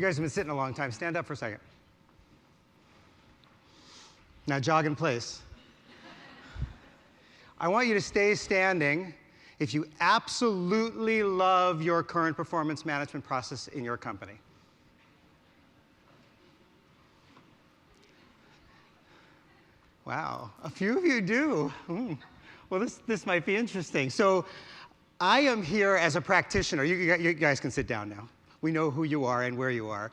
You guys have been sitting a long time. Stand up for a second. Now jog in place. I want you to stay standing if you absolutely love your current performance management process in your company. Wow, a few of you do. Well, this might be interesting. So I am here as a practitioner. You guys can sit down now. We know who you are and where you are.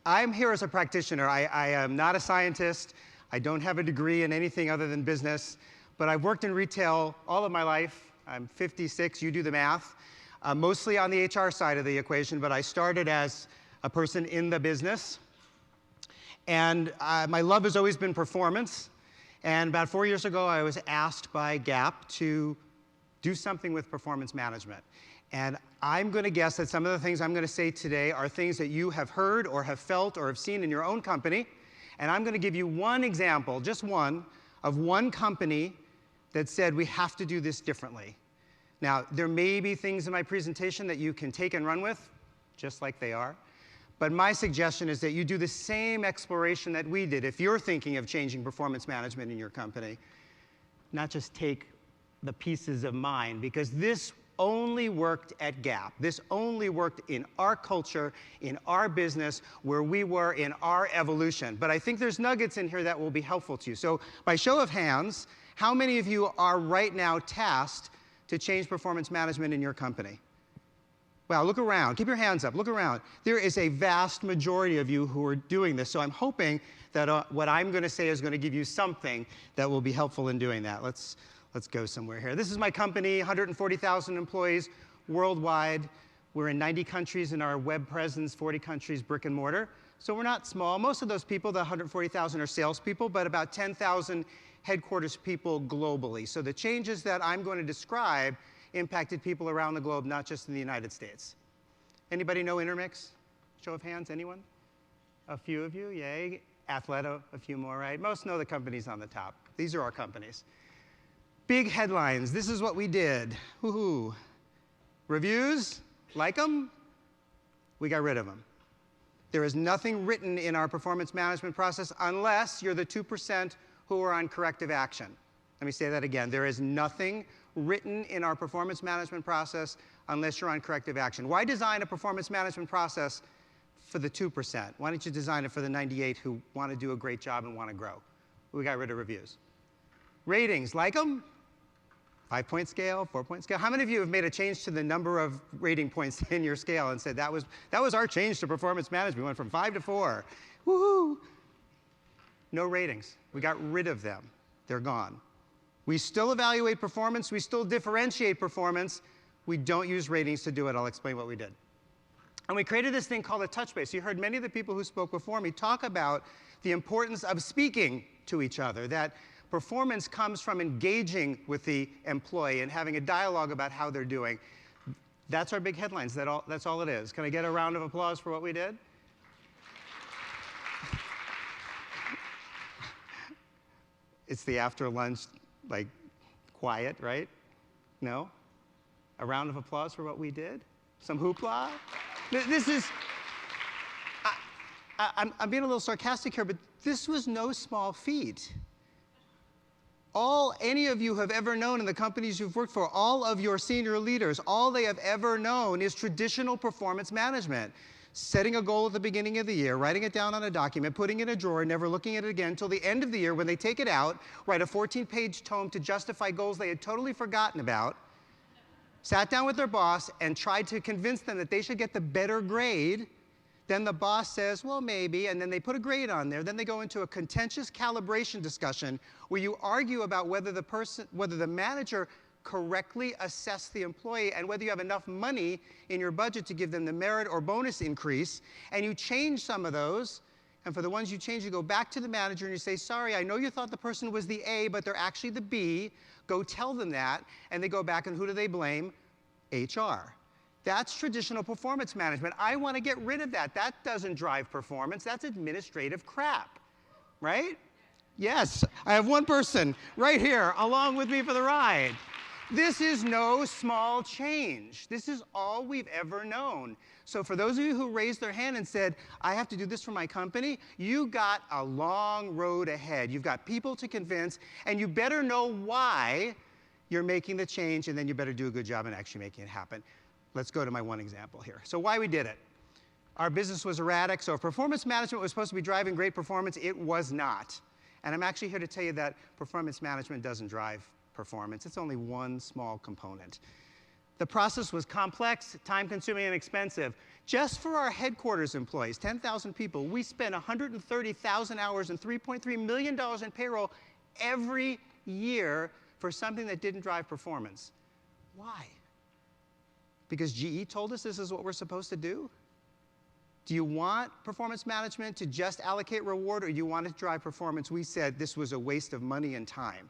I'm here as a practitioner. I am not a scientist. I don't have a degree in anything other than business, but I've worked in retail all of my life. I'm 56, you do the math, mostly on the HR side of the equation, but I started as a person in the business. And my love has always been performance. And about 4 years ago, I was asked by Gap to do something with performance management. And I'm going to guess that some of the things I'm going to say today are things that you have heard or have felt or have seen in your own company. And I'm going to give you one example, just one, of one company that said we have to do this differently. Now, there may be things in my presentation that you can take and run with, just like they are. But my suggestion is that you do the same exploration that we did if you're thinking of changing performance management in your company. Not just take the pieces of mine, because this only worked at Gap. This only worked in our culture, in our business, where we were in our evolution. But I think there's nuggets in here that will be helpful to you. So by show of hands, how many of you are right now tasked to change performance management in your company? Wow, look around. Keep your hands up. Look around. There is a vast majority of you who are doing this. So I'm hoping that what I'm going to say is going to give you something that will be helpful in doing that. Let's go somewhere here. This is my company, 140,000 employees worldwide. We're in 90 countries in our web presence, 40 countries brick and mortar. So we're not small. Most of those people, the 140,000, are salespeople, but about 10,000 headquarters people globally. So the changes that I'm going to describe impacted people around the globe, not just in the United States. Anybody know Intermix? Show of hands, anyone? A few of you, yay. Athleta, a few more, right? Most know the companies on the top. These are our companies. Big headlines, this is what we did. Woohoo. Reviews, like them? We got rid of them. There is nothing written in our performance management process unless you're the 2% who are on corrective action. Let me say that again. There is nothing written in our performance management process unless you're on corrective action. Why design a performance management process for the 2%? Why don't you design it for the 98 who want to do a great job and want to grow? We got rid of reviews. Ratings, like them? 5-point scale, 4-point scale. How many of you have made a change to the number of rating points in your scale and said that was our change to performance management? We went from 5 to 4. Woohoo! No ratings. We got rid of them. They're gone. We still evaluate performance. We still differentiate performance. We don't use ratings to do it. I'll explain what we did. And we created this thing called a touch base. You heard many of the people who spoke before me talk about the importance of speaking to each other, that performance comes from engaging with the employee and having a dialogue about how they're doing. That's our big headlines. That's all it is. Can I get a round of applause for what we did? It's the after lunch, like, quiet, right? No? A round of applause for what we did? Some hoopla? This is, I'm being a little sarcastic here, but this was no small feat. All any of you have ever known in the companies you've worked for, all of your senior leaders, all they have ever known is traditional performance management. Setting a goal at the beginning of the year, writing it down on a document, putting it in a drawer, never looking at it again until the end of the year when they take it out, write a 14-page tome to justify goals they had totally forgotten about, sat down with their boss and tried to convince them that they should get the better grade. Then the boss says, well, maybe, and then they put a grade on there. Then they go into a contentious calibration discussion where you argue about whether the manager correctly assessed the employee and whether you have enough money in your budget to give them the merit or bonus increase, and you change some of those. And for the ones you change, you go back to the manager and you say, sorry, I know you thought the person was the A, but they're actually the B. Go tell them that. And they go back, and who do they blame? HR. That's traditional performance management. I want to get rid of that. That doesn't drive performance. That's administrative crap, right? Yes, I have one person right here along with me for the ride. This is no small change. This is all we've ever known. So for those of you who raised their hand and said, I have to do this for my company, you got a long road ahead. You've got people to convince, and you better know why you're making the change, and then you better do a good job in actually making it happen. Let's go to my one example here. So why we did it. Our business was erratic, so if performance management was supposed to be driving great performance, it was not. And I'm actually here to tell you that performance management doesn't drive performance. It's only one small component. The process was complex, time-consuming, and expensive. Just for our headquarters employees, 10,000 people, we spent 130,000 hours and $3.3 million in payroll every year for something that didn't drive performance. Why? Because GE told us this is what we're supposed to do? Do you want performance management to just allocate reward, or do you want it to drive performance? We said this was a waste of money and time.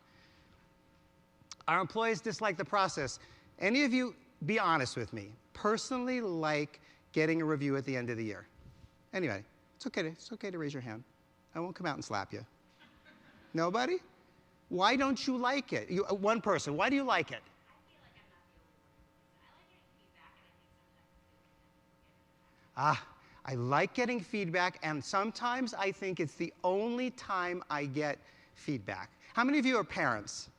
Our employees dislike the process. Any of you, be honest with me, personally like getting a review at the end of the year? Anyway, it's okay to raise your hand. I won't come out and slap you. Nobody? Why don't you like it? One person, why do you like it? I like getting feedback, and sometimes I think it's the only time I get feedback. How many of you are parents?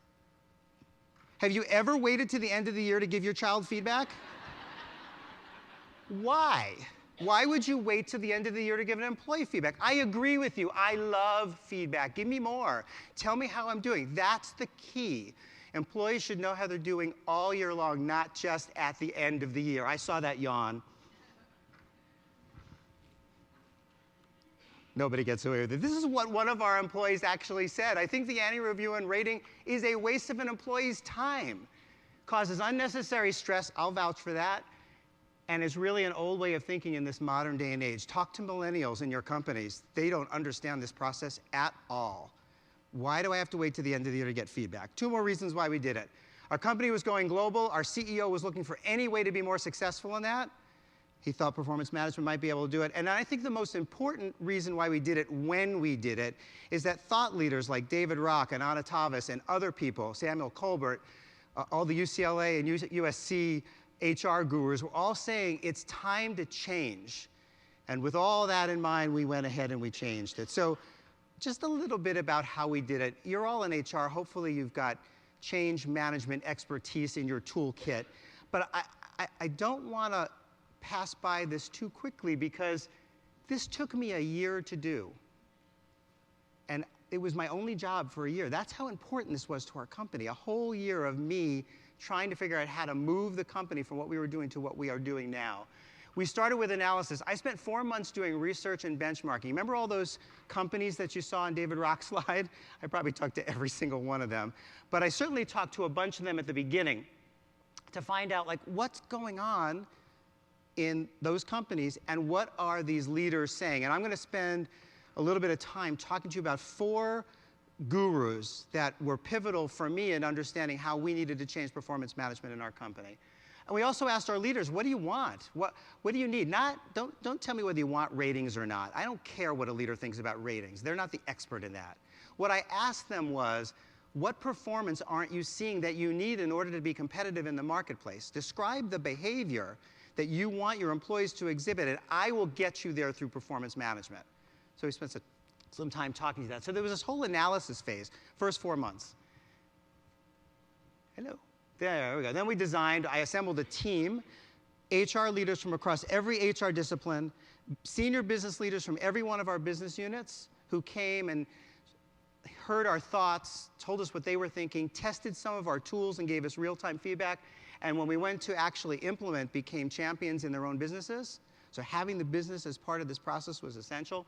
Have you ever waited to the end of the year to give your child feedback? Why? Why would you wait to the end of the year to give an employee feedback? I agree with you. I love feedback. Give me more. Tell me how I'm doing. That's the key. Employees should know how they're doing all year long, not just at the end of the year. I saw that yawn. Nobody gets away with it. This is what one of our employees actually said. I think the annual review and rating is a waste of an employee's time. Causes unnecessary stress, I'll vouch for that, and is really an old way of thinking in this modern day and age. Talk to millennials in your companies. They don't understand this process at all. Why do I have to wait to the end of the year to get feedback? Two more reasons why we did it. Our company was going global. Our CEO was looking for any way to be more successful in that. He thought performance management might be able to do it. And I think the most important reason why we did it when we did it is that thought leaders like David Rock and Anna Tavis and other people, Samuel Colbert, all the UCLA and USC HR gurus were all saying it's time to change. And with all that in mind, we went ahead and we changed it. So just a little bit about how we did it. You're all in HR. Hopefully you've got change management expertise in your toolkit. But I don't want to pass by this too quickly, because this took me a year to do. And it was my only job for a year. That's how important this was to our company. A whole year of me trying to figure out how to move the company from what we were doing to what we are doing now. We started with analysis. I spent 4 months doing research and benchmarking. Remember all those companies that you saw on David Rock's slide? I probably talked to every single one of them. But I certainly talked to a bunch of them at the beginning to find out, like, what's going on in those companies, and what are these leaders saying? And I'm going to spend a little bit of time talking to you about 4 gurus that were pivotal for me in understanding how we needed to change performance management in our company. And we also asked our leaders, what do you want? What do you need? Don't tell me whether you want ratings or not. I don't care what a leader thinks about ratings. They're not the expert in that. What I asked them was, what performance aren't you seeing that you need in order to be competitive in the marketplace? Describe the behavior that you want your employees to exhibit, and I will get you there through performance management. So we spent some time talking to that. So there was this whole analysis phase, first 4 months. Hello. There we go. Then we designed, I assembled a team, HR leaders from across every HR discipline, senior business leaders from every one of our business units who came and heard our thoughts, told us what they were thinking, tested some of our tools and gave us real-time feedback. And when we went to actually implement, became champions in their own businesses. So having the business as part of this process was essential.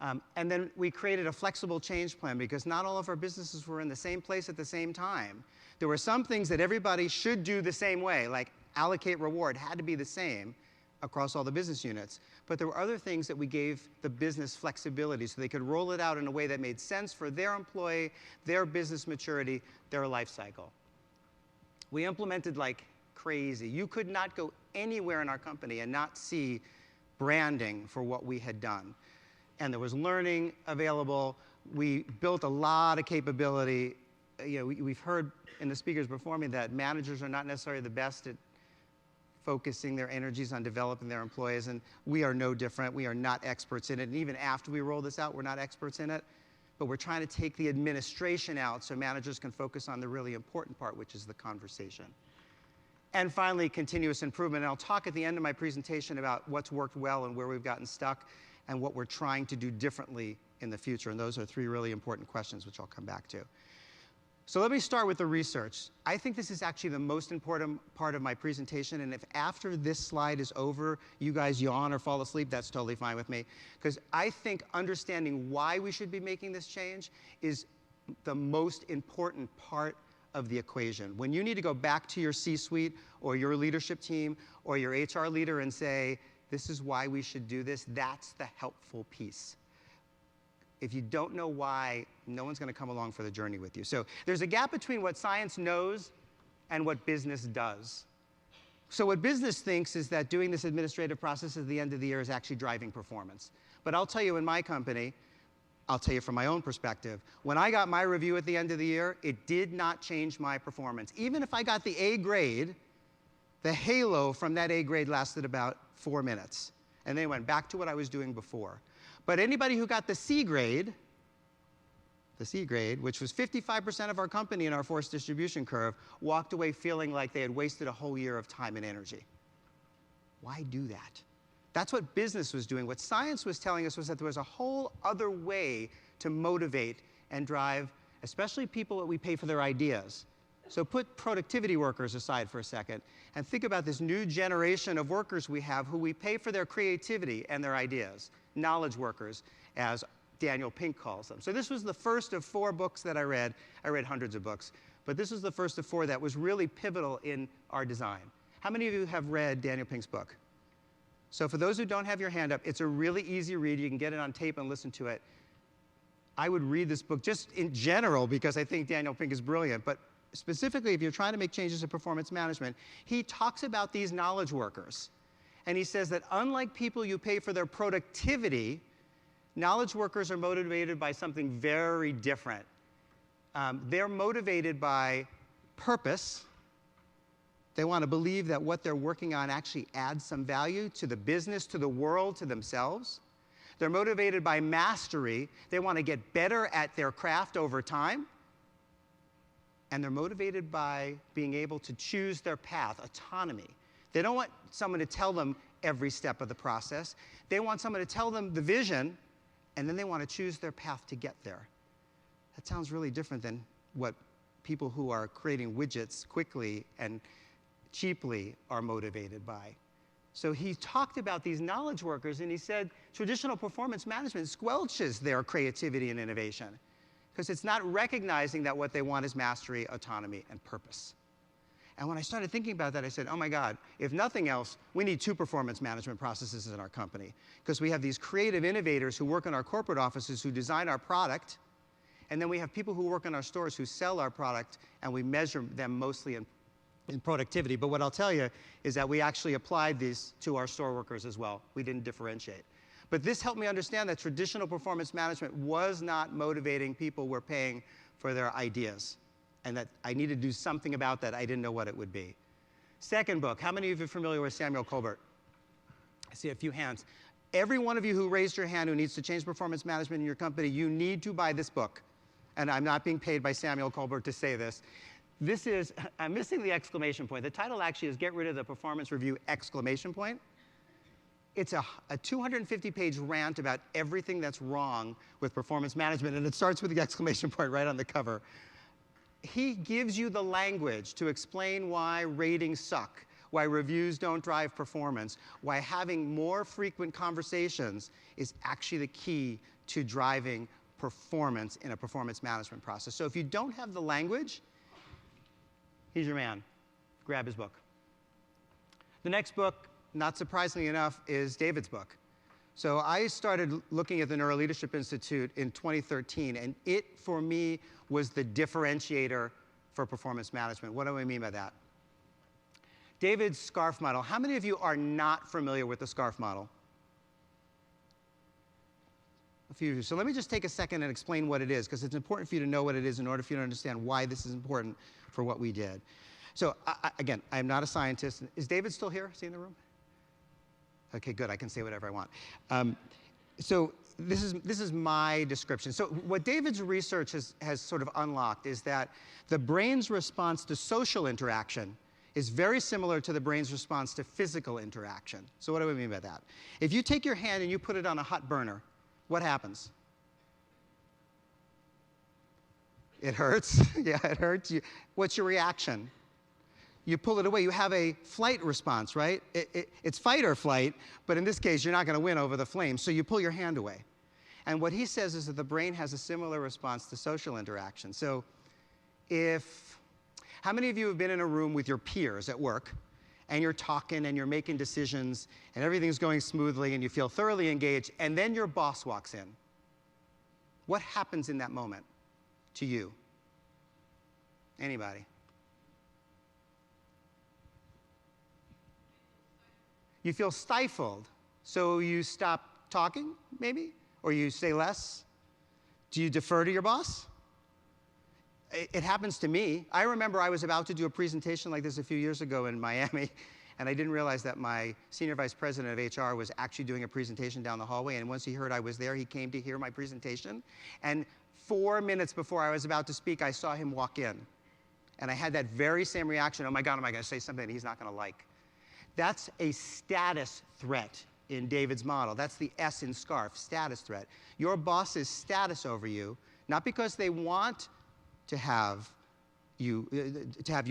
And then we created a flexible change plan, because not all of our businesses were in the same place at the same time. There were some things that everybody should do the same way, like allocate reward had to be the same across all the business units. But there were other things that we gave the business flexibility so they could roll it out in a way that made sense for their employee, their business maturity, their life cycle. We implemented like crazy. You could not go anywhere in our company and not see branding for what we had done. And there was learning available. We built a lot of capability we've heard in the speakers before me that managers are not necessarily the best at focusing their energies on developing their employees, and we are no different. We are not experts in it, and even after we roll this out, we're not experts in it. But we're trying to take the administration out so managers can focus on the really important part, which is the conversation. And finally, continuous improvement. And I'll talk at the end of my presentation about what's worked well and where we've gotten stuck and what we're trying to do differently in the future. And those are three really important questions, which I'll come back to. So let me start with the research. I think this is actually the most important part of my presentation, and if after this slide is over, you guys yawn or fall asleep, that's totally fine with me. Because I think understanding why we should be making this change is the most important part of the equation. When you need to go back to your C-suite or your leadership team or your HR leader and say, this is why we should do this, that's the helpful piece. If you don't know why, no one's going to come along for the journey with you. So there's a gap between what science knows and what business does. So what business thinks is that doing this administrative process at the end of the year is actually driving performance. But I'll tell you in my company, I'll tell you from my own perspective, when I got my review at the end of the year, it did not change my performance. Even if I got the A grade, the halo from that A grade lasted about 4 minutes. And then it went back to what I was doing before. But anybody who got the C grade, which was 55% of our company in our force distribution curve, walked away feeling like they had wasted a whole year of time and energy. Why do that? That's what business was doing. What science was telling us was that there was a whole other way to motivate and drive, especially people that we pay for their ideas. So put productivity workers aside for a second and think about this new generation of workers we have who we pay for their creativity and their ideas. Knowledge workers, as Daniel Pink calls them. So this was the first of 4 books that I read. I read hundreds of books, but this was the first of 4 that was really pivotal in our design. How many of you have read Daniel Pink's book? So for those who don't have your hand up, it's a really easy read. You can get it on tape and listen to it. I would read this book just in general because I think Daniel Pink is brilliant, but specifically if you're trying to make changes in performance management, he talks about these knowledge workers. And he says that unlike people you pay for their productivity, knowledge workers are motivated by something very different. They're motivated by purpose. They want to believe that what they're working on actually adds some value to the business, to the world, to themselves. They're motivated by mastery. They want to get better at their craft over time. And they're motivated by being able to choose their path, autonomy. They don't want someone to tell them every step of the process. They want someone to tell them the vision, and then they want to choose their path to get there. That sounds really different than what people who are creating widgets quickly and cheaply are motivated by. So he talked about these knowledge workers, and he said traditional performance management squelches their creativity and innovation because it's not recognizing that what they want is mastery, autonomy, and purpose. And when I started thinking about that, I said, oh my God, if nothing else, we need 2 performance management processes in our company. Because we have these creative innovators who work in our corporate offices who design our product, and then we have people who work in our stores who sell our product, and we measure them mostly in productivity. But what I'll tell you is that we actually applied these to our store workers as well. We didn't differentiate. But this helped me understand that traditional performance management was not motivating people we're paying for their ideas, and that I needed to do something about that. I didn't know what it would be. Second book, how many of you are familiar with Samuel Colbert? I see a few hands. Every one of you who raised your hand who needs to change performance management in your company, you need to buy this book. And I'm not being paid by Samuel Colbert to say this. This is, I'm missing the exclamation point. The title actually is Get Rid of the Performance Review, exclamation point. It's a 250-page rant about everything that's wrong with performance management, and it starts with the exclamation point right on the cover. He gives you the language to explain why ratings suck, why reviews don't drive performance, why having more frequent conversations is actually the key to driving performance in a performance management process. So if you don't have the language, he's your man. Grab his book. The next book, not surprisingly enough, is David's book. So I started looking at the Neuroleadership Institute in 2013, and it, for me, was the differentiator for performance management. What do I mean by that? David's SCARF model. How many of you are not familiar with the SCARF model? a few of you. So let me just take a second and explain what it is, because it's important for you to know what it is in order for you to understand why this is important for what we did. So again, I'm not a scientist. Is David still here? Is he in the room? Okay, good. I can say whatever I want. So this is my description. So what David's research has sort of unlocked is that the brain's response to social interaction is very similar to the brain's response to physical interaction. So what do I mean by that? If you take your hand and you put it on a hot burner, what happens? It hurts. Yeah, it hurts. What's your reaction? You pull it away. You have a flight response, right? It's fight or flight, but in this case, you're not going to win over the flames, so you pull your hand away. And what he says is that the brain has a similar response to social interaction. So how many of you have been in a room with your peers at work, and you're talking and you're making decisions, and everything's going smoothly, and you feel thoroughly engaged, and then your boss walks in? What happens in that moment to you? Anybody? You feel stifled, so you stop talking, maybe? Or you say less? Do you defer to your boss? It happens to me. I remember I was about to do a presentation like this a few years ago in Miami, and I didn't realize that my senior vice president of HR was actually doing a presentation down the hallway, and once he heard I was there, he came to hear my presentation, and 4 minutes before I was about to speak, I saw him walk in. And I had that very same reaction. Oh my God, am I going to say something that he's not going to like? That's a status threat in David's model. That's the S in SCARF, status threat. Your boss's status over you, not because they want to have you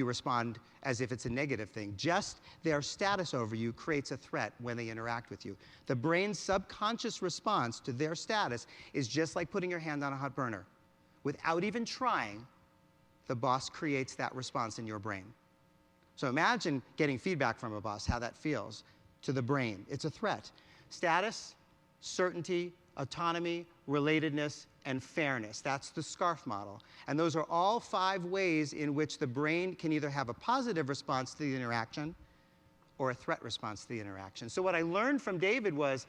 respond as if it's a negative thing. Just their status over you creates a threat when they interact with you. The brain's subconscious response to their status is just like putting your hand on a hot burner. Without even trying, the boss creates that response in your brain. So imagine getting feedback from a boss, how that feels to the brain. It's a threat. Status, certainty, autonomy, relatedness, and fairness. That's the SCARF model. And those are all 5 ways in which the brain can either have a positive response to the interaction or a threat response to the interaction. So what I learned from David was,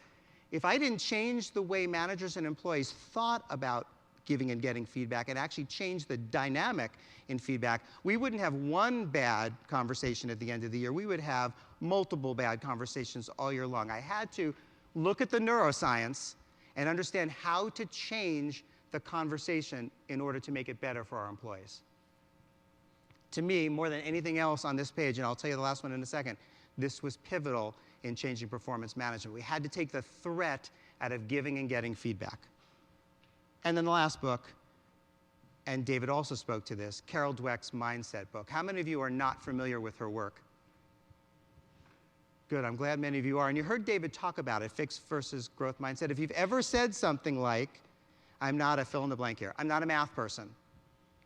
if I didn't change the way managers and employees thought about giving and getting feedback and actually change the dynamic in feedback, we wouldn't have one bad conversation at the end of the year. We would have multiple bad conversations all year long. I had to look at the neuroscience and understand how to change the conversation in order to make it better for our employees. To me, more than anything else on this page, and I'll tell you the last one in a second, this was pivotal in changing performance management. We had to take the threat out of giving and getting feedback. And then the last book, and David also spoke to this, Carol Dweck's Mindset book. How many of you are not familiar with her work? Good, I'm glad many of you are. And you heard David talk about it, fixed versus growth mindset. If you've ever said something like, I'm not a fill in the blank here, I'm not a math person,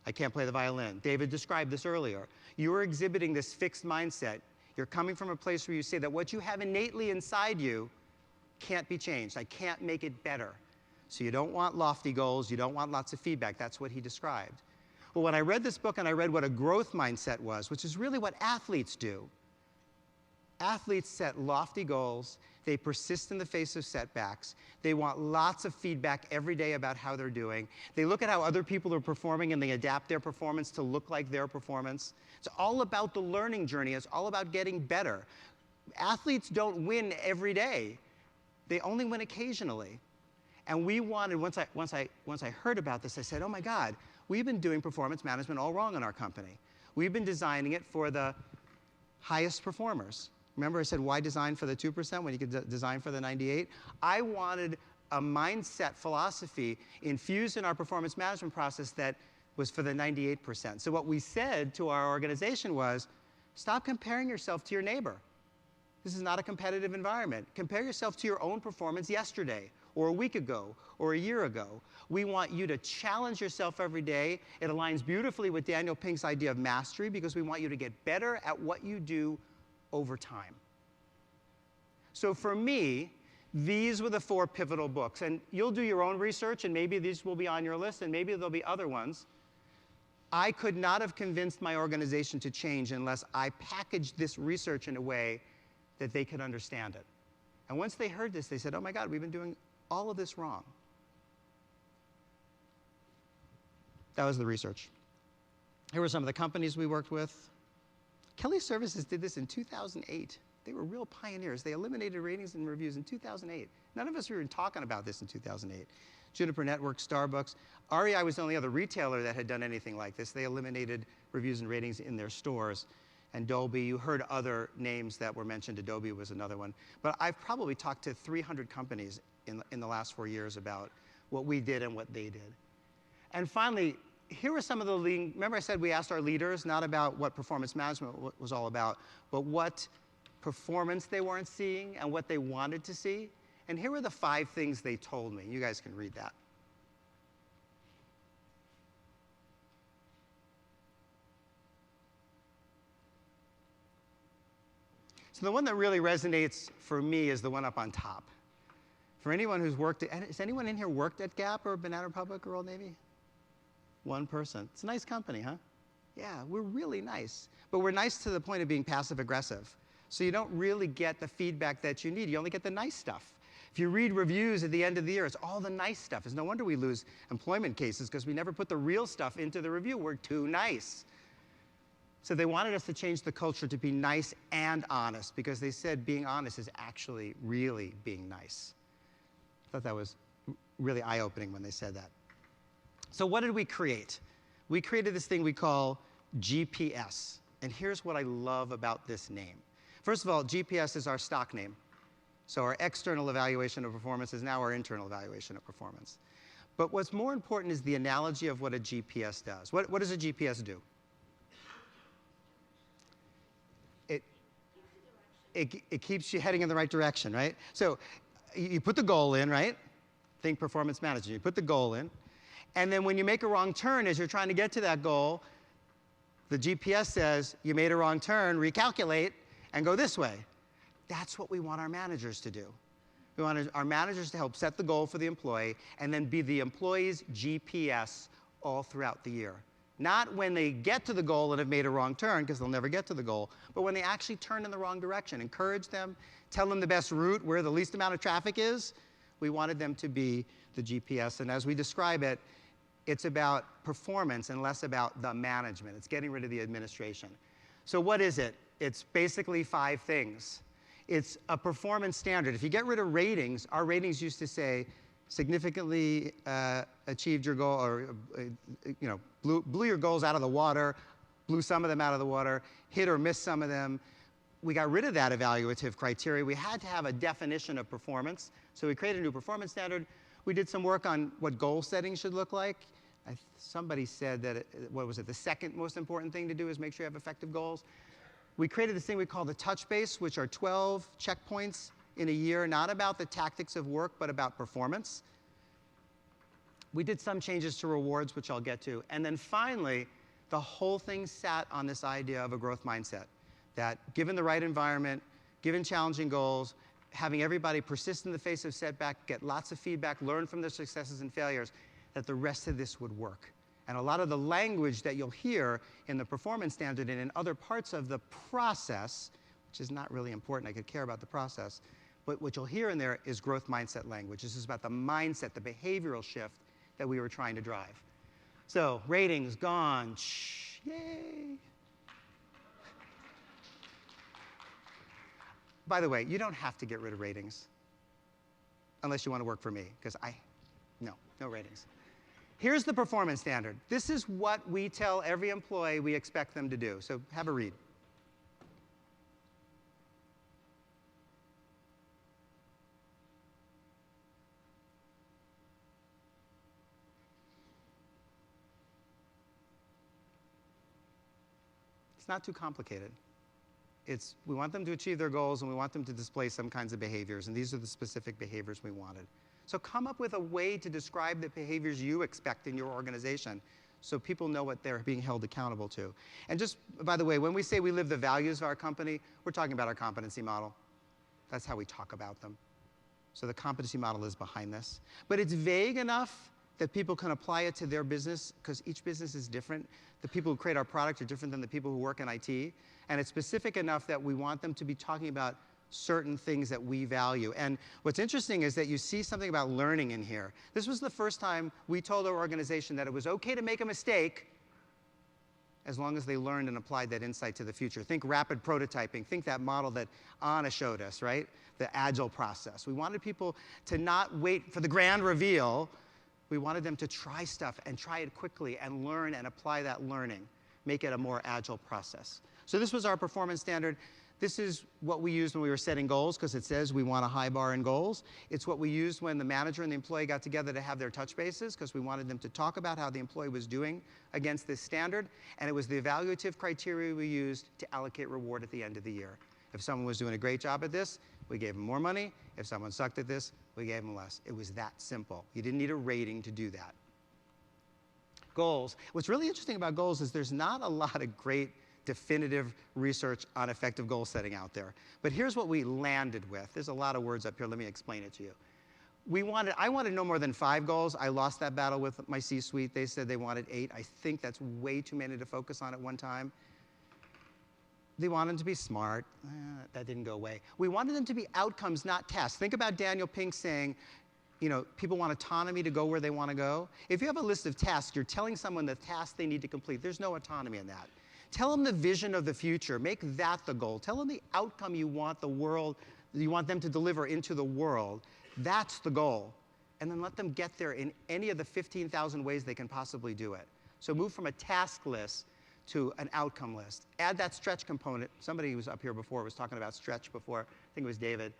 I can't play the violin. David described this earlier. You are exhibiting this fixed mindset. You're coming from a place where you say that what you have innately inside you can't be changed. I can't make it better. So you don't want lofty goals, you don't want lots of feedback. That's what he described. Well, when I read this book and I read what a growth mindset was, which is really what athletes do, athletes set lofty goals, they persist in the face of setbacks, they want lots of feedback every day about how they're doing, they look at how other people are performing and they adapt their performance to look like their performance. It's all about the learning journey, it's all about getting better. Athletes don't win every day, they only win occasionally. And we wanted, once I heard about this, I said, oh my God, we've been doing performance management all wrong in our company. We've been designing it for the highest performers. Remember I said, why design for the 2% when you could design for the 98? I wanted a mindset philosophy infused in our performance management process that was for the 98%. So what we said to our organization was, stop comparing yourself to your neighbor. This is not a competitive environment. Compare yourself to your own performance yesterday, or a week ago, or a year ago. We want you to challenge yourself every day. It aligns beautifully with Daniel Pink's idea of mastery because we want you to get better at what you do over time. So for me, these were the 4 pivotal books. And you'll do your own research, and maybe these will be on your list, and maybe there'll be other ones. I could not have convinced my organization to change unless I packaged this research in a way that they could understand it. And once they heard this, they said, oh my God, we've been doing all of this wrong. That was the research. Here were some of the companies we worked with. Kelly Services did this in 2008. They were real pioneers. They eliminated ratings and reviews in 2008. None of us were even talking about this in 2008. Juniper Network, Starbucks. REI was the only other retailer that had done anything like this. They eliminated reviews and ratings in their stores. And Adobe, you heard other names that were mentioned. Adobe was another one. But I've probably talked to 300 companies in the last 4 years about what we did and what they did. And finally, here were some of the remember I said we asked our leaders not about what performance management was all about, but what performance they weren't seeing and what they wanted to see. And here were the 5 things they told me. You guys can read that. So the one that really resonates for me is the one up on top. For anyone who's worked has anyone in here worked at Gap or Banana Republic or Old Navy? One person. It's a nice company, huh? Yeah, we're really nice. But we're nice to the point of being passive aggressive. So you don't really get the feedback that you need. You only get the nice stuff. If you read reviews at the end of the year, it's all the nice stuff. It's no wonder we lose employment cases because we never put the real stuff into the review. We're too nice. So they wanted us to change the culture to be nice and honest because they said being honest is actually really being nice. I thought that was really eye-opening when they said that. So what did we create? We created this thing we call GPS. And here's what I love about this name. First of all, GPS is our stock name. So our external evaluation of performance is now our internal evaluation of performance. But what's more important is the analogy of what a GPS does. What does a GPS do? It keeps you heading in the right direction, right? So you put the goal in, right? Think performance management. You put the goal in. And then when you make a wrong turn as you're trying to get to that goal, the GPS says, you made a wrong turn, recalculate, and go this way. That's what we want our managers to do. We want our managers to help set the goal for the employee and then be the employee's GPS all throughout the year. Not when they get to the goal and have made a wrong turn, because they'll never get to the goal, but when they actually turn in the wrong direction. Encourage them, tell them the best route, where the least amount of traffic is. We wanted them to be the GPS. And as we describe it, it's about performance and less about the management. It's getting rid of the administration. So what is it? It's basically 5 things. It's a performance standard. If you get rid of ratings, our ratings used to say, significantly achieved your goal, or blew your goals out of the water, blew some of them out of the water, hit or missed some of them. We got rid of that evaluative criteria. We had to have a definition of performance. So we created a new performance standard. We did some work on what goal setting should look like. Somebody said that, the second most important thing to do is make sure you have effective goals. We created this thing we call the touch base, which are 12 checkpoints in a year, not about the tactics of work, but about performance. We did some changes to rewards, which I'll get to. And then finally, the whole thing sat on this idea of a growth mindset, that given the right environment, given challenging goals, having everybody persist in the face of setback, get lots of feedback, learn from their successes and failures, that the rest of this would work. And a lot of the language that you'll hear in the performance standard and in other parts of the process, which is not really important, I could care about the process, but what you'll hear in there is growth mindset language. This is about the mindset, the behavioral shift that we were trying to drive. So ratings gone, shh, yay. By the way, you don't have to get rid of ratings unless you want to work for me, because no ratings. Here's the performance standard. This is what we tell every employee we expect them to do. So have a read. It's not too complicated. We want them to achieve their goals, and we want them to display some kinds of behaviors, and these are the specific behaviors we wanted. So come up with a way to describe the behaviors you expect in your organization so people know what they're being held accountable to. And just, by the way, when we say we live the values of our company, we're talking about our competency model. That's how we talk about them. So the competency model is behind this. But it's vague enough that people can apply it to their business, because each business is different. The people who create our product are different than the people who work in IT. And it's specific enough that we want them to be talking about certain things that we value. And what's interesting is that you see something about learning in here. This was the first time we told our organization that it was okay to make a mistake as long as they learned and applied that insight to the future. Think rapid prototyping. Think that model that Anna showed us, right? The agile process. We wanted people to not wait for the grand reveal. We wanted them to try stuff and try it quickly and learn and apply that learning. Make it a more agile process. So this was our performance standard. This is what we used when we were setting goals, because it says we want a high bar in goals. It's what we used when the manager and the employee got together to have their touch bases, because we wanted them to talk about how the employee was doing against this standard. And it was the evaluative criteria we used to allocate reward at the end of the year. If someone was doing a great job at this, we gave them more money. If someone sucked at this, we gave them less. It was that simple. You didn't need a rating to do that. Goals. What's really interesting about goals is there's not a lot of great definitive research on effective goal setting out there. But here's what we landed with. There's a lot of words up here. Let me explain it to you. I wanted no more than 5 goals. I lost that battle with my C-suite. They said they wanted 8. I think that's way too many to focus on at one time. They wanted them to be smart. That didn't go away. We wanted them to be outcomes, not tasks. Think about Daniel Pink saying, you know, people want autonomy to go where they want to go. If you have a list of tasks, you're telling someone the task they need to complete. There's no autonomy in that. Tell them the vision of the future. Make that the goal. Tell them the outcome you want them to deliver into the world. That's the goal. And then let them get there in any of the 15,000 ways they can possibly do it. So move from a task list to an outcome list. Add that stretch component. Somebody who was up here before was talking about stretch before. I think it was David.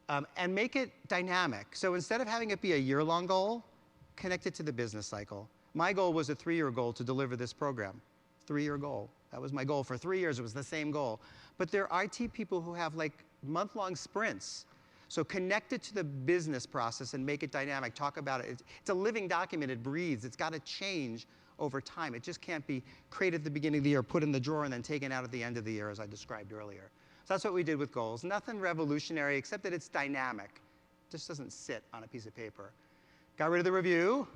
And make it dynamic. So instead of having it be a year-long goal, connect it to the business cycle. My goal was a 3-year goal to deliver this program. 3-year goal. That was my goal. For 3 years, it was the same goal. But there are IT people who have like month-long sprints. So connect it to the business process and make it dynamic. Talk about it. It's a living document. It breathes. It's got to change over time. It just can't be created at the beginning of the year, put in the drawer, and then taken out at the end of the year, as I described earlier. So that's what we did with goals. Nothing revolutionary, except that it's dynamic. It just doesn't sit on a piece of paper. Got rid of the review.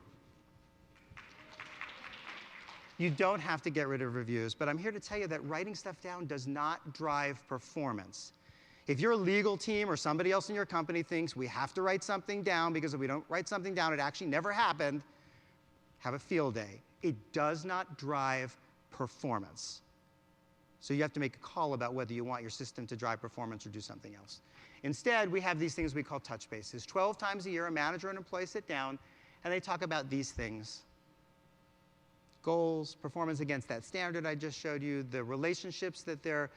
You don't have to get rid of reviews, but I'm here to tell you that writing stuff down does not drive performance. If your legal team or somebody else in your company thinks we have to write something down because if we don't write something down, it actually never happened, have a field day. It does not drive performance. So you have to make a call about whether you want your system to drive performance or do something else. Instead, we have these things we call touch bases. 12 times a year, a manager and employee sit down, and they talk about these things. Goals, performance against that standard I just showed you, the relationships that they're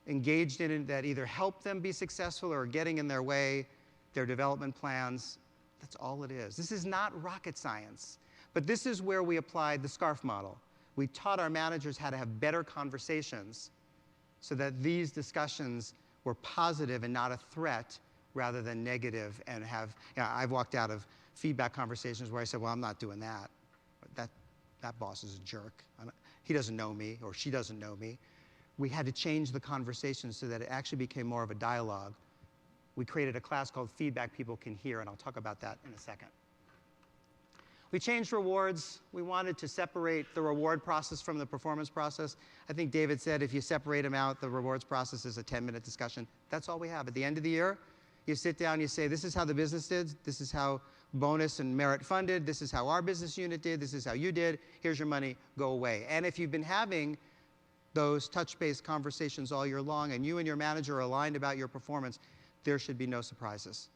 engaged in that either help them be successful or are getting in their way, their development plans. That's all it is. This is not rocket science. But this is where we applied the SCARF model. We taught our managers how to have better conversations so that these discussions were positive and not a threat rather than negative and have, I've walked out of feedback conversations where I said, well, I'm not doing that. That boss is a jerk. He doesn't know me or she doesn't know me. We had to change the conversation so that it actually became more of a dialogue. We created a class called Feedback People Can Hear, and I'll talk about that in a second. We changed rewards. We wanted to separate the reward process from the performance process. I think David said if you separate them out, the rewards process is a 10-minute discussion. That's all we have. At the end of the year, you sit down, you say, this is how the business did, this is how bonus and merit funded, this is how our business unit did, this is how you did, here's your money, go away. And if you've been having those touch-based conversations all year long and you and your manager are aligned about your performance, there should be no surprises.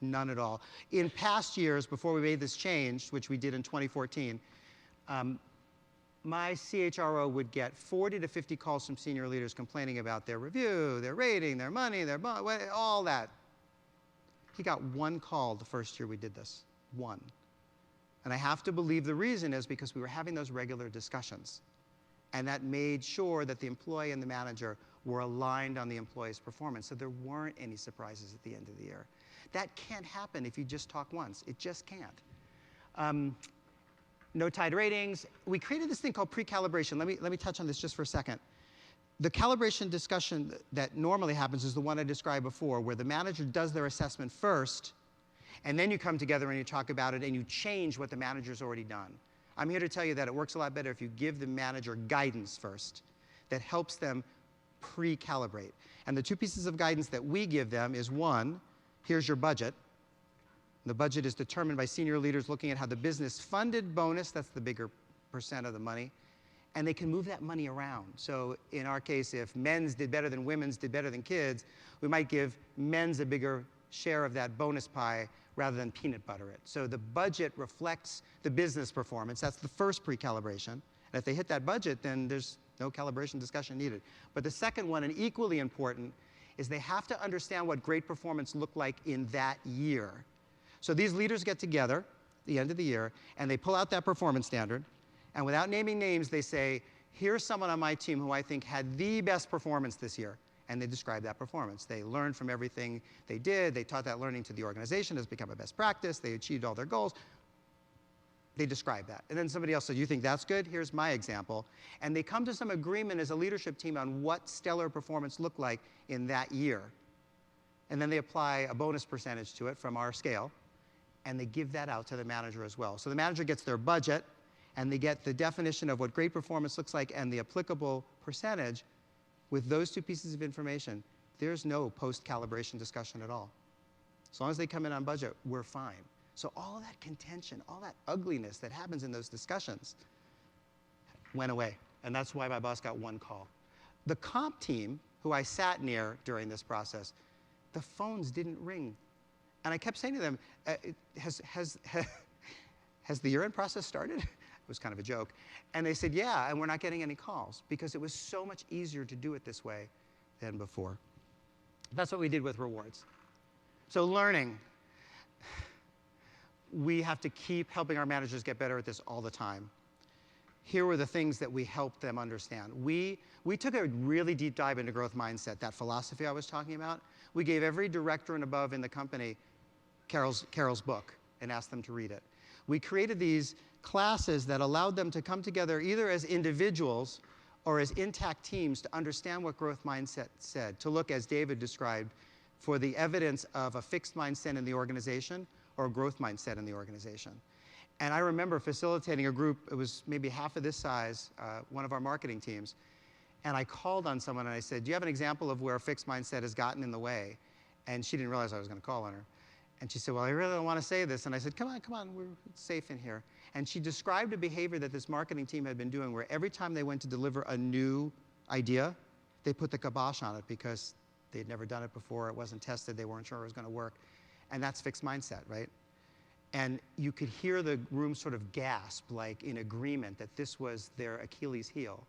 None at all. In past years, before we made this change, which we did in 2014, my CHRO would get 40 to 50 calls from senior leaders complaining about their review, their rating, their money, all that. He got 1 call the first year we did this. 1. And I have to believe the reason is because we were having those regular discussions. And that made sure that the employee and the manager were aligned on the employee's performance, so there weren't any surprises at the end of the year. That can't happen if you just talk once. It just can't. No tied ratings. We created this thing called pre-calibration. Let me touch on this just for a second. The calibration discussion that normally happens is the one I described before, where the manager does their assessment first, and then you come together and you talk about it, and you change what the manager's already done. I'm here to tell you that it works a lot better if you give the manager guidance first that helps them pre-calibrate. And the two pieces of guidance that we give them is, one, here's your budget. The budget is determined by senior leaders looking at how the business funded bonus, that's the bigger percent of the money, and they can move that money around. So in our case, if men's did better than women's, did better than kids, we might give men's a bigger share of that bonus pie rather than peanut butter it. So the budget reflects the business performance. That's the first pre-calibration. And if they hit that budget, then there's no calibration discussion needed. But the second one, and equally important, is they have to understand what great performance looked like in that year. So these leaders get together at the end of the year, and they pull out that performance standard, and without naming names, they say, here's someone on my team who I think had the best performance this year. And they describe that performance. They learned from everything they did. They taught that learning to the organization. It's become a best practice. They achieved all their goals. They describe that. And then somebody else said, you think that's good? Here's my example. And they come to some agreement as a leadership team on what stellar performance looked like in that year. And then they apply a bonus percentage to it from our scale. And they give that out to the manager as well. So the manager gets their budget, and they get the definition of what great performance looks like and the applicable percentage. With those two pieces of information, there's no post-calibration discussion at all. As long as they come in on budget, we're fine. So all of that contention, all that ugliness that happens in those discussions went away. And that's why my boss got one call. The comp team, who I sat near during this process, the phones didn't ring. And I kept saying to them, has the year-end process started? It was kind of a joke. And they said, yeah, and we're not getting any calls because it was so much easier to do it this way than before. That's what we did with rewards. So learning. We have to keep helping our managers get better at this all the time. Here were the things that we helped them understand. We took a really deep dive into growth mindset, that philosophy I was talking about. We gave every director and above in the company Carol's book and asked them to read it. We created these classes that allowed them to come together either as individuals or as intact teams to understand what growth mindset said, to look, as David described, for the evidence of a fixed mindset in the organization or a growth mindset in the organization. And I remember facilitating a group, it was maybe half of this size, one of our marketing teams, and I called on someone and I said, do you have an example of where a fixed mindset has gotten in the way? And she didn't realize I was going to call on her. And she said, well, I really don't want to say this. And I said, come on, we're safe in here. And she described a behavior that this marketing team had been doing where every time they went to deliver a new idea, they put the kibosh on it because they had never done it before, it wasn't tested, they weren't sure it was going to work. And that's fixed mindset, right? And you could hear the room sort of gasp, like in agreement that this was their Achilles heel.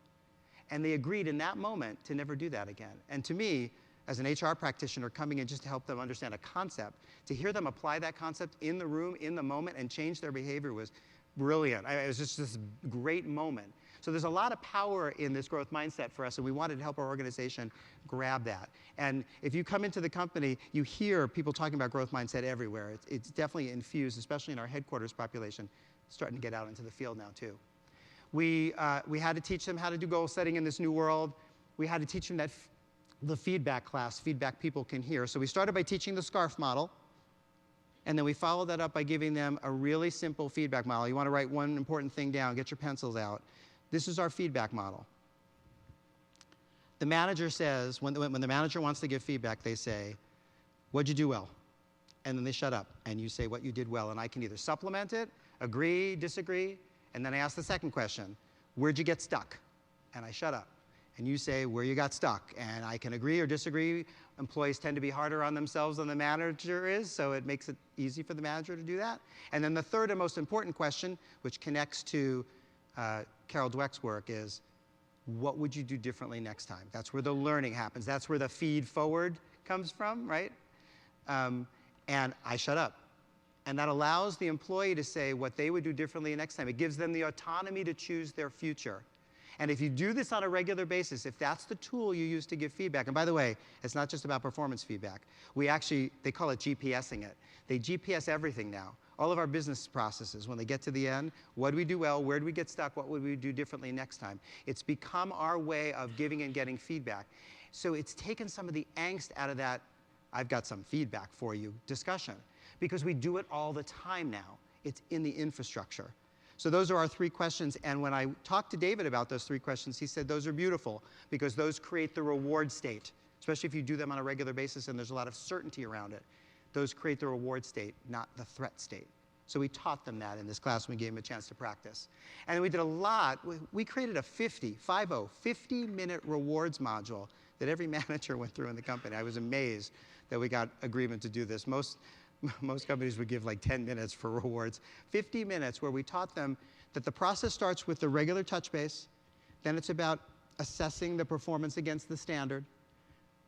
And they agreed in that moment to never do that again. And to me, as an HR practitioner coming in just to help them understand a concept, to hear them apply that concept in the room, in the moment, and change their behavior was brilliant. It was just this great moment. So there's a lot of power in this growth mindset for us, and we wanted to help our organization grab that. And if you come into the company, you hear people talking about growth mindset everywhere. It's definitely infused, especially in our headquarters population, starting to get out into the field now too. We had to teach them how to do goal setting in this new world. We had to teach them that the feedback class, feedback people can hear. So we started by teaching the SCARF model, and then we followed that up by giving them a really simple feedback model. You want to write one important thing down, get your pencils out. This is our feedback model. The manager says, when the manager wants to give feedback, they say, what'd you do well? And then they shut up, and you say what you did well, and I can either supplement it, agree, disagree, and then I ask the second question, where'd you get stuck? And I shut up. And you say where you got stuck, and I can agree or disagree. Employees tend to be harder on themselves than the manager is, so it makes it easy for the manager to do that. And then the third and most important question, which connects to Carol Dweck's work, is what would you do differently next time? That's where the learning happens. That's where the feed forward comes from, right? And I shut up. And that allows the employee to say what they would do differently next time. It gives them the autonomy to choose their future. And if you do this on a regular basis, if that's the tool you use to give feedback, and by the way, it's not just about performance feedback. They call it GPSing it. They GPS everything now. All of our business processes, when they get to the end, what do we do well, where do we get stuck, what would we do differently next time? It's become our way of giving and getting feedback. So it's taken some of the angst out of that, I've got some feedback for you, discussion. Because we do it all the time now. It's in the infrastructure. So those are our 3 questions. And when I talked to David about those 3 questions, he said those are beautiful because those create the reward state, especially if you do them on a regular basis and there's a lot of certainty around it. Those create the reward state, not the threat state. So we taught them that in this class when we gave them a chance to practice. And we did a lot. We created a 50-minute rewards module that every manager went through in the company. I was amazed that we got agreement to do this. Most companies would give like 10 minutes for rewards. 50 minutes where we taught them that the process starts with the regular touch base, then it's about assessing the performance against the standard,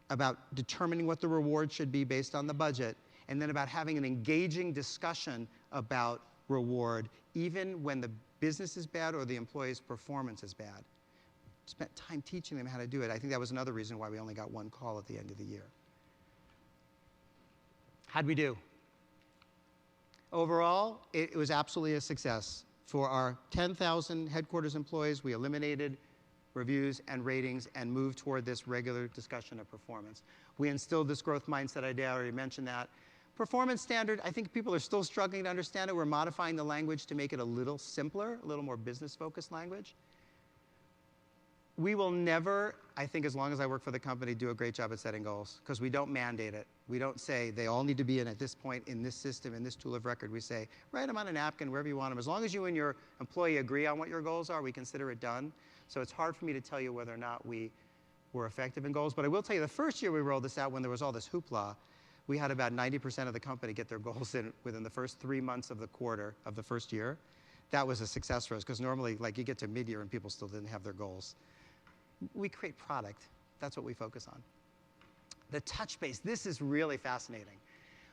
about determining what the reward should be based on the budget, and then about having an engaging discussion about reward, even when the business is bad or the employee's performance is bad. Spent time teaching them how to do it. I think that was another reason why we only got 1 call at the end of the year. How'd we do? Overall, it was absolutely a success. For our 10,000 headquarters employees, we eliminated reviews and ratings and moved toward this regular discussion of performance. We instilled this growth mindset idea. I already mentioned that. Performance standard, I think people are still struggling to understand it. We're modifying the language to make it a little simpler, a little more business-focused language. We will never, I think as long as I work for the company, do a great job at setting goals because we don't mandate it. We don't say they all need to be in at this point in this system, in this tool of record. We say, write them on a napkin, wherever you want them. As long as you and your employee agree on what your goals are, we consider it done. So it's hard for me to tell you whether or not we were effective in goals. But I will tell you, the first year we rolled this out when there was all this hoopla, we had about 90% of the company get their goals in within the first 3 months of the quarter of the first year. That was a success for us because normally like you get to mid-year and people still didn't have their goals. We create product. That's what we focus on. The touch base, this is really fascinating.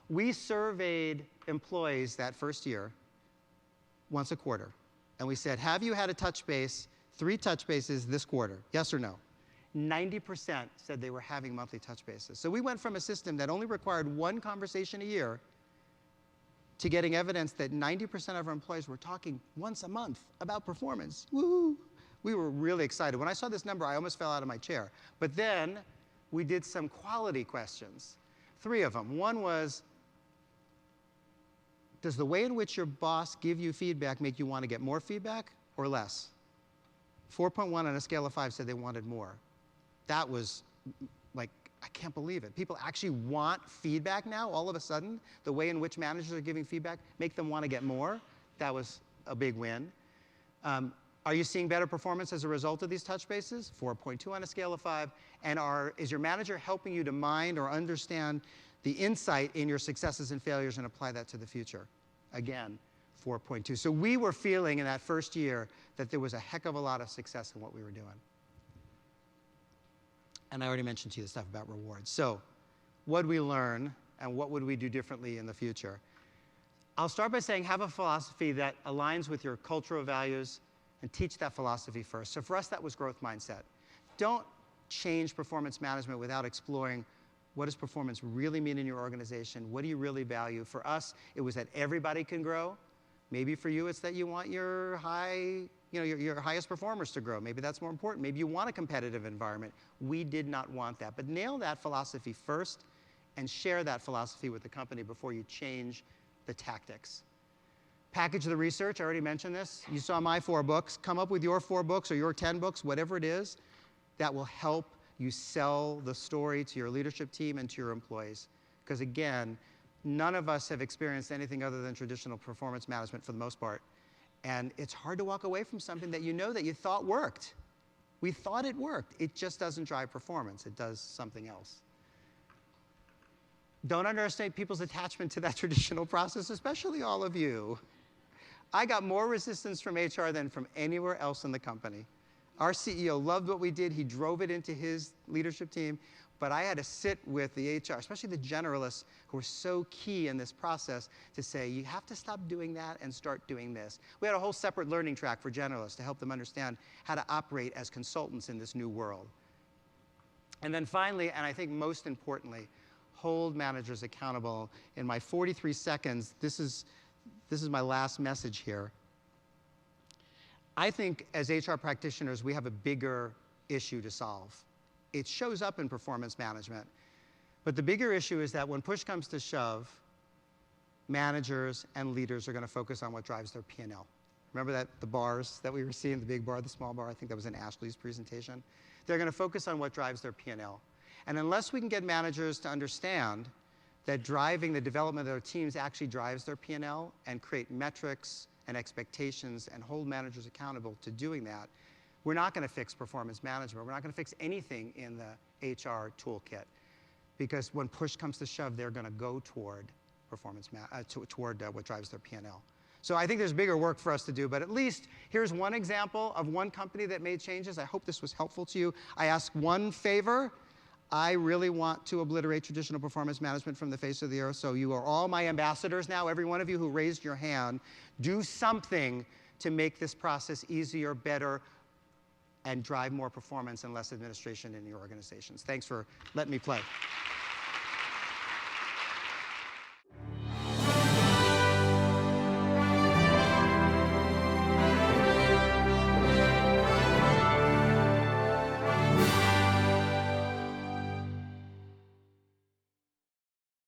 We surveyed employees that first year once a quarter. And we said, have you had a touch base, 3 touch bases this quarter? Yes or no? 90% said they were having monthly touch bases. So we went from a system that only required 1 conversation a year to getting evidence that 90% of our employees were talking once a month about performance. Woo! We were really excited. When I saw this number, I almost fell out of my chair. But then we did some quality questions, 3 of them. One was, does the way in which your boss give you feedback make you want to get more feedback or less? 4.1 on a scale of 5 said they wanted more. That was like, I can't believe it. People actually want feedback now, all of a sudden. The way in which managers are giving feedback make them want to get more. That was a big win. Are you seeing better performance as a result of these touch bases? 4.2 on a scale of 5. And is your manager helping you to mind or understand the insight in your successes and failures and apply that to the future? Again, 4.2. So we were feeling in that first year that there was a heck of a lot of success in what we were doing. And I already mentioned to you the stuff about rewards. So what did we learn and what would we do differently in the future? I'll start by saying have a philosophy that aligns with your cultural values and teach that philosophy first. So for us, that was growth mindset. Don't change performance management without exploring what does performance really mean in your organization? What do you really value? For us, it was that everybody can grow. Maybe for you, it's that you want your your highest performers to grow. Maybe that's more important. Maybe you want a competitive environment. We did not want that. But nail that philosophy first and share that philosophy with the company before you change the tactics. Package the research. I already mentioned this. You saw my 4 books. Come up with your 4 books or your 10 books, whatever it is, that will help you sell the story to your leadership team and to your employees. Because again, none of us have experienced anything other than traditional performance management for the most part. And it's hard to walk away from something that you know that you thought worked. We thought it worked. It just doesn't drive performance. It does something else. Don't underestimate people's attachment to that traditional process, especially all of you. I got more resistance from HR than from anywhere else in the company. Our CEO loved what we did. He drove it into his leadership team. But I had to sit with the HR, especially the generalists who were so key in this process to say, you have to stop doing that and start doing this. We had a whole separate learning track for generalists to help them understand how to operate as consultants in this new world. And then finally, and I think most importantly, hold managers accountable. In my 43 seconds, this is my last message here. I think as HR practitioners, we have a bigger issue to solve. It shows up in performance management. But the bigger issue is that when push comes to shove, managers and leaders are going to focus on what drives their P&L. Remember that, the bars that we were seeing, the big bar, the small bar? I think that was in Ashley's presentation. They're going to focus on what drives their P&L. And unless we can get managers to understand that driving the development of their teams actually drives their P&L and create metrics and expectations and hold managers accountable to doing that, we're not going to fix performance management. We're not going to fix anything in the HR toolkit. Because when push comes to shove, they're going to go toward what drives their P&L. So I think there's bigger work for us to do, but at least here's one example of one company that made changes. I hope this was helpful to you. I ask one favor. I really want to obliterate traditional performance management from the face of the earth, so you are all my ambassadors now. Every one of you who raised your hand, do something to make this process easier, better, and drive more performance and less administration in your organizations. Thanks for letting me play.